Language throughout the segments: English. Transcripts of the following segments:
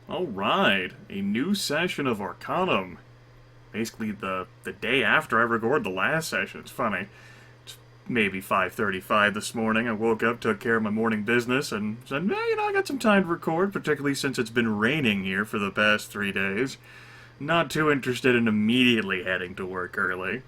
Alright, a new session of Arcanum. Basically the day after I recorded the last session. It's funny. It's maybe 5:35 this morning. I woke up, took care of my morning business, and said, I got some time to record, particularly since it's been raining here for the past 3 days. Not too interested in immediately heading to work early.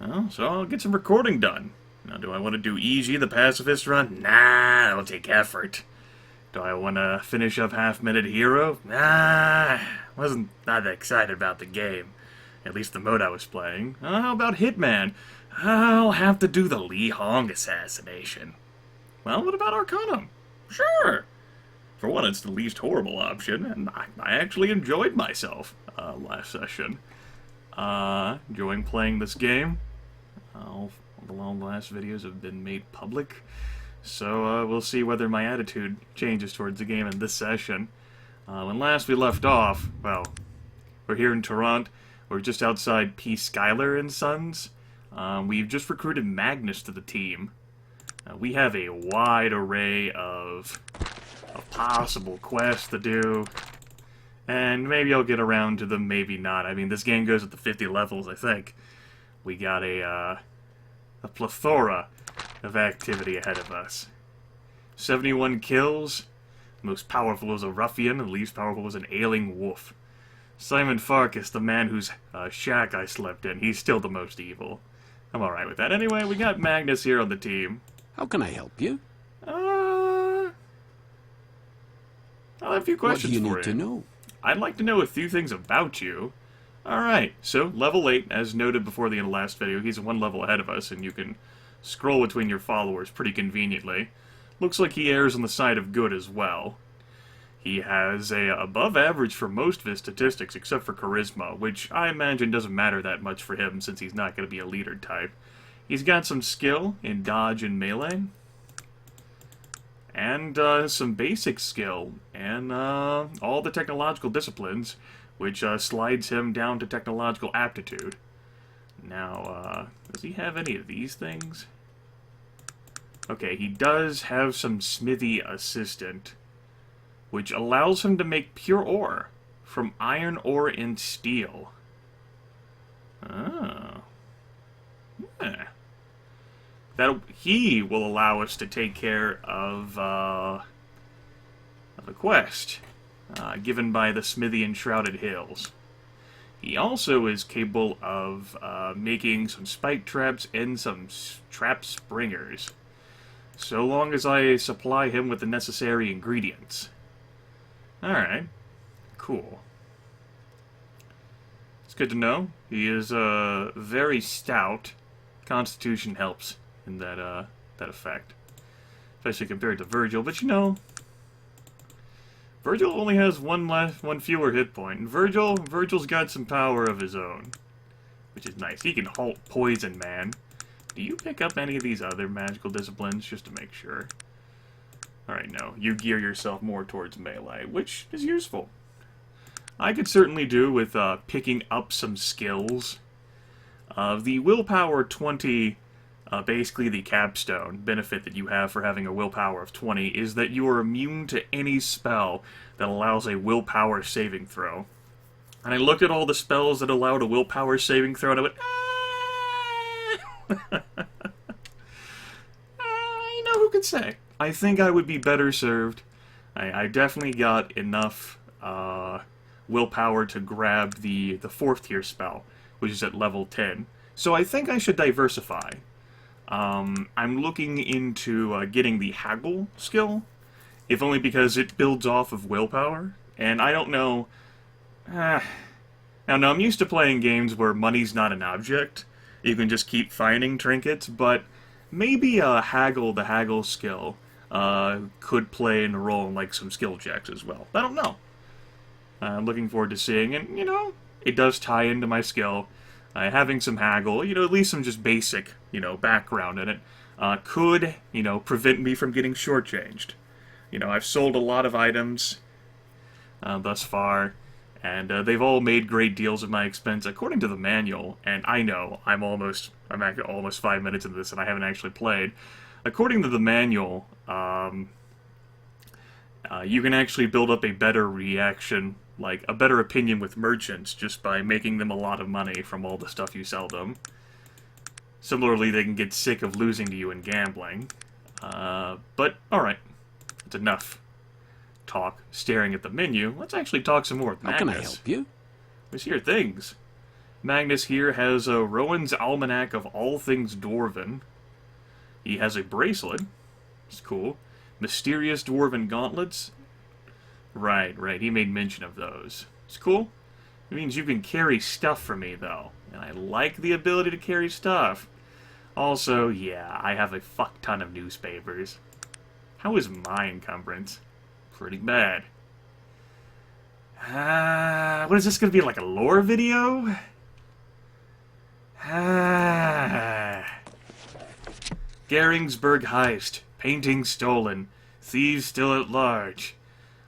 Well, so I'll get some recording done. Now, do I want to do easy, the pacifist run? Nah, that'll take effort. Do I want to finish up Half-Minute Hero? Nah, wasn't that excited about the game. At least the mode I was playing. How about Hitman? I'll have to do the Li Hong assassination. Well, what about Arcanum? Sure. For one, it's the least horrible option, and I actually enjoyed myself last session. Enjoying playing this game. All the last videos have been made public. So we'll see whether my attitude changes towards the game in this session. When last we left off, well, we're here in Toronto. We're just outside P. Schuyler and Sons. We've just recruited Magnus to the team. We have a wide array of possible quests to do. And maybe I'll get around to them, maybe not. I mean, this game goes up to 50 levels, I think. We got a plethora of activity ahead of us. 71 kills. The most powerful is a ruffian, the least powerful is an ailing wolf. Simon Farkas, the man whose shack I slept in, he's still the most evil. I'm alright with that. Anyway, we got Magnus here on the team. How can I help you? I have a few questions for you. What do you need to know? I'd like to know a few things about you. Alright, so level 8, as noted before the last video, he's one level ahead of us, and you can scroll between your followers pretty conveniently. Looks like he errs on the side of good as well. He has a above average for most of his statistics, except for charisma, which I imagine doesn't matter that much for him since he's not going to be a leader type. He's got some skill in dodge and melee, and some basic skill in all the technological disciplines, which slides him down to technological aptitude. Now, does he have any of these things? Okay, he does have some smithy assistant, which allows him to make pure ore from iron ore and steel. Oh. Yeah. He will allow us to take care of a quest given by the Smithy in Shrouded Hills. He also is capable of making some spike traps and some trap springers, so long as I supply him with the necessary ingredients. Alright, cool. It's good to know. He is very stout. Constitution helps in that effect, especially compared to Virgil. But you know, Virgil only has one fewer hit point. And Virgil's got some power of his own, which is nice. He can halt Poison Man. Do you pick up any of these other magical disciplines, just to make sure? Alright, no. You gear yourself more towards melee, which is useful. I could certainly do with picking up some skills. The Willpower 20, basically the capstone benefit that you have for having a willpower of 20, is that you are immune to any spell that allows a willpower saving throw. And I looked at all the spells that allowed a willpower saving throw, and I went, you know, who could say? I think I would be better served. I definitely got enough willpower to grab the 4th tier spell, which is at level 10. So I think I should diversify. I'm looking into getting the Haggle skill, if only because it builds off of willpower. And I don't know... Now, I'm used to playing games where money's not an object. You can just keep finding trinkets, but maybe the Haggle skill, could play in a role in like some skill checks as well. I don't know. I'm looking forward to seeing, and you know, it does tie into my skill. Having some Haggle, you know, at least some just basic, you know, background in it, could, you know, prevent me from getting shortchanged. You know, I've sold a lot of items thus far, and they've all made great deals at my expense according to the manual. And I know I'm almost 5 minutes into this, and I haven't actually played. According to the manual, You can actually build up a better reaction, like a better opinion with merchants, just by making them a lot of money from all the stuff you sell them. Similarly, they can get sick of losing to you in gambling. But, alright. That's enough talk, staring at the menu. Let's actually talk some more with Magnus. How can I help you? Let's hear things. Magnus here has a Rowan's Almanac of all things Dwarven. He has a bracelet. It's cool. Mysterious Dwarven gauntlets. Right. He made mention of those. It's cool. It means you can carry stuff for me, though. And I like the ability to carry stuff. Also, yeah, I have a fuck ton of newspapers. How is my encumbrance? Pretty bad. What is this going to be, like a lore video? Garingsburg heist. Painting stolen. Thieves still at large.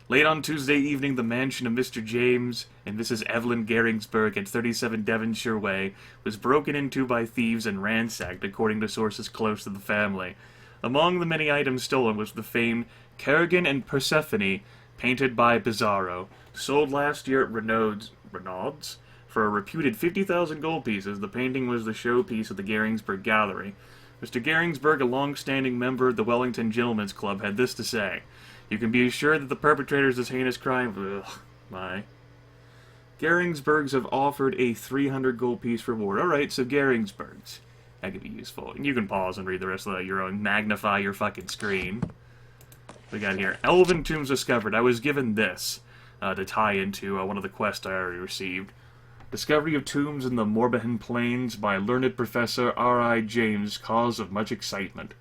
Late on Tuesday evening, the mansion of Mr. James and Mrs. Evelyn Garingsburg at 37 Devonshire Way was broken into by thieves and ransacked, according to sources close to the family. Among the many items stolen was the famed Kerrigan and Persephone, painted by Bizarro. Sold last year at Renaud's for a reputed 50,000 gold pieces. The painting was the showpiece of the Garingsburg Gallery. Mr. Garingsburg, a long-standing member of the Wellington Gentlemen's Club, had this to say: "You can be assured that the perpetrators of this heinous crime..." Ugh, my. Garingsburgs have offered a 300 gold piece reward. Alright, so Garingsburgs. That could be useful. And you can pause and read the rest of that your own. Magnify your fucking screen. We got here. Elven tombs discovered. I was given this to tie into one of the quests I already received. Discovery of tombs in the Morbihan Plains by learned Professor R.I. James, cause of much excitement.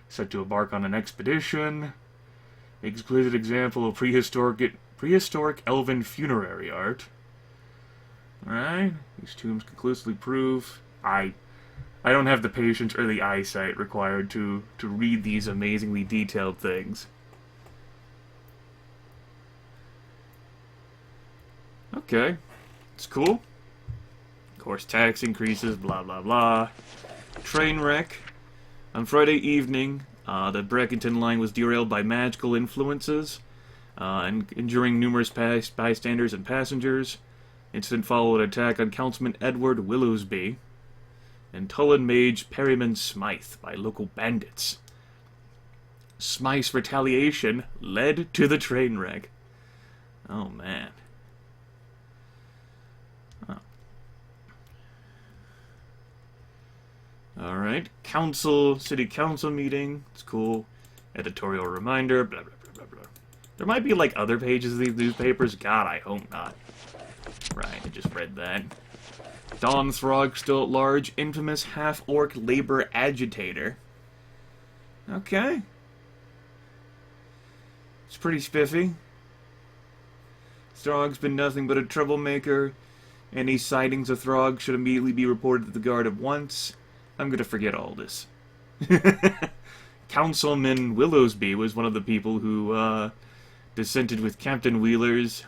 Set to embark on an expedition. Exquisite example of prehistoric elven funerary art. Alright, these tombs conclusively prove... I don't have the patience or the eyesight required to read these amazingly detailed things. Okay, it's cool. Of course, tax increases, blah blah blah. Train wreck. On Friday evening, the Brackington line was derailed by magical influences, and injuring numerous bystanders and passengers. Incident followed an attack on Councilman Edward Willowsby and Tullen Mage Perryman Smythe by local bandits. Smythe's retaliation led to the train wreck. Oh, man. Oh. Alright, city council meeting. It's cool. Editorial reminder, blah, blah, blah, blah, blah. There might be, like, other pages of these newspapers. God, I hope not. Right, I just read that. Don Throg still at large. Infamous half-orc labor agitator. Okay. It's pretty spiffy. Throg's been nothing but a troublemaker. Any sightings of Throg should immediately be reported to the guard at once. I'm gonna forget all this. Councilman Willowsby was one of the people who dissented with Captain Wheeler's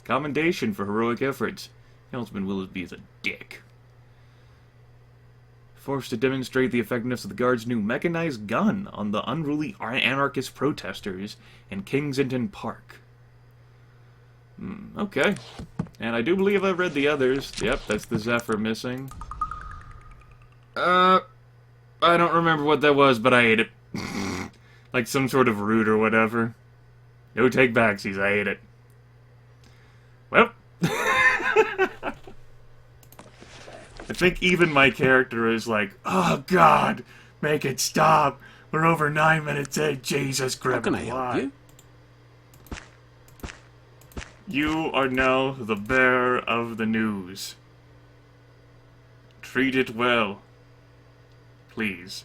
commendation for heroic efforts. Councilman Willowsby is a dick. Forced to demonstrate the effectiveness of the guard's new mechanized gun on the unruly anarchist protesters in Kensington Park. Okay. And I do believe I've read the others. Yep, that's the Zephyr missing. I don't remember what that was, but I ate it. Like some sort of root or whatever. No take backsies, I ate it. Well. I think even my character is like, oh god, make it stop. We're over 9 minutes in. Jesus, Grimith. How can I help you? You are now the bearer of the news. Treat it well. Please.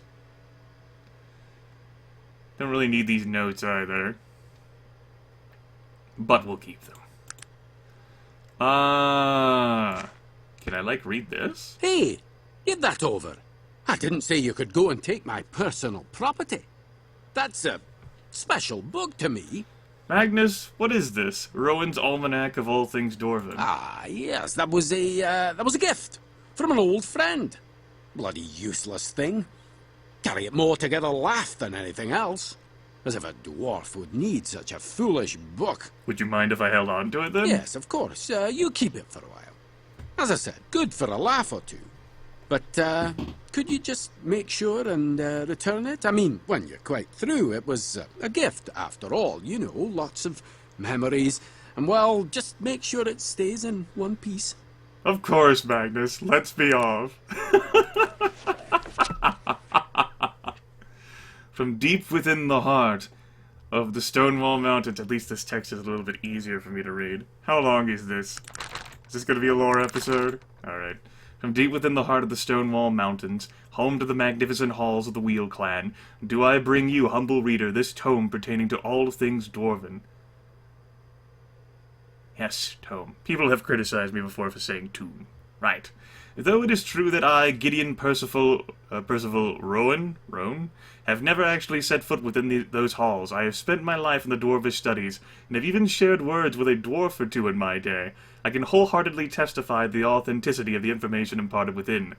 Don't really need these notes either. But we'll keep them. Can I, like, read this? Hey, get that over. I didn't say you could go and take my personal property. That's a special book to me. Magnus, what is this? Rowan's Almanac of all things Dwarven. Ah, yes, that was a gift from an old friend. Bloody useless thing. Carry it more to get a laugh than anything else. As if a dwarf would need such a foolish book. Would you mind if I held on to it then? Yes, of course. You keep it for a while. As I said, good for a laugh or two. But, could you just make sure and return it? I mean, when you're quite through, it was a gift, after all. You know, lots of memories. And, well, just make sure it stays in one piece. Of course, Magnus. Let's be off. From deep within the heart of the Stonewall Mountains. At least this text is a little bit easier for me to read. How long is this? Is this going to be a lore episode? Alright. From deep within the heart of the Stonewall Mountains, home to the magnificent halls of the Wheel Clan, do I bring you, humble reader, this tome pertaining to all things Dwarven. Yes, tome. People have criticized me before for saying tomb. Right. Though it is true that I, Gideon Percival Rowan, have never actually set foot within those halls, I have spent my life in the dwarvish studies, and have even shared words with a dwarf or two in my day. I can wholeheartedly testify the authenticity of the information imparted within.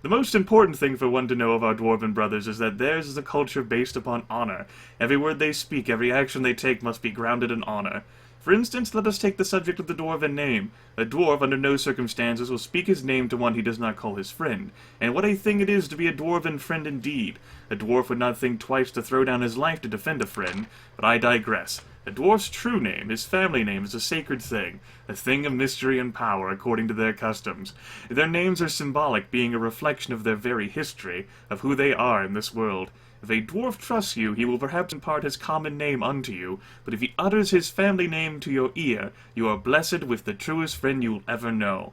The most important thing for one to know of our dwarven brothers is that theirs is a culture based upon honor. Every word they speak, every action they take must be grounded in honor. For instance, let us take the subject of the dwarven name. A dwarf, under no circumstances, will speak his name to one he does not call his friend. And what a thing it is to be a dwarven friend indeed. A dwarf would not think twice to throw down his life to defend a friend. But I digress. A dwarf's true name, his family name, is a sacred thing, a thing of mystery and power according to their customs. Their names are symbolic, being a reflection of their very history, of who they are in this world. If a dwarf trusts you, he will perhaps impart his common name unto you, but if he utters his family name to your ear, you are blessed with the truest friend you'll ever know.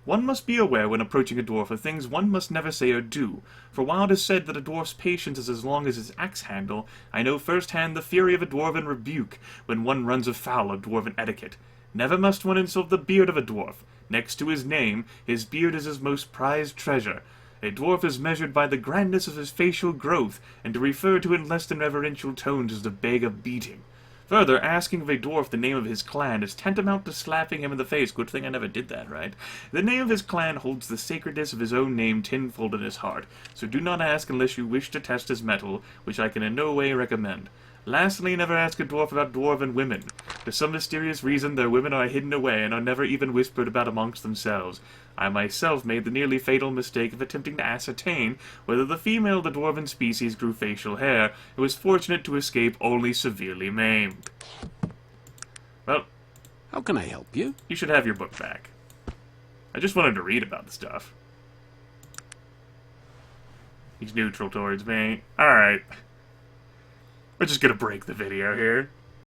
One must be aware when approaching a dwarf of things one must never say or do, for while it is said that a dwarf's patience is as long as his axe handle, I know firsthand the fury of a dwarven rebuke when one runs afoul of dwarven etiquette. Never must one insult the beard of a dwarf. Next to his name, his beard is his most prized treasure. A dwarf is measured by the grandness of his facial growth, and to refer to in less than reverential tones is to beg a beating. Further, asking of a dwarf the name of his clan is tantamount to slapping him in the face. Good thing I never did that, right? The name of his clan holds the sacredness of his own name tenfold in his heart, so do not ask unless you wish to test his mettle, which I can in no way recommend. Lastly, never ask a dwarf about dwarven women. For some mysterious reason, their women are hidden away and are never even whispered about amongst themselves. I myself made the nearly fatal mistake of attempting to ascertain whether the female of the dwarven species grew facial hair, and was fortunate to escape only severely maimed. Well, How can I help you? you should have your book back. I just wanted to read about the stuff. He's neutral towards me. Alright. We're just gonna break the video here.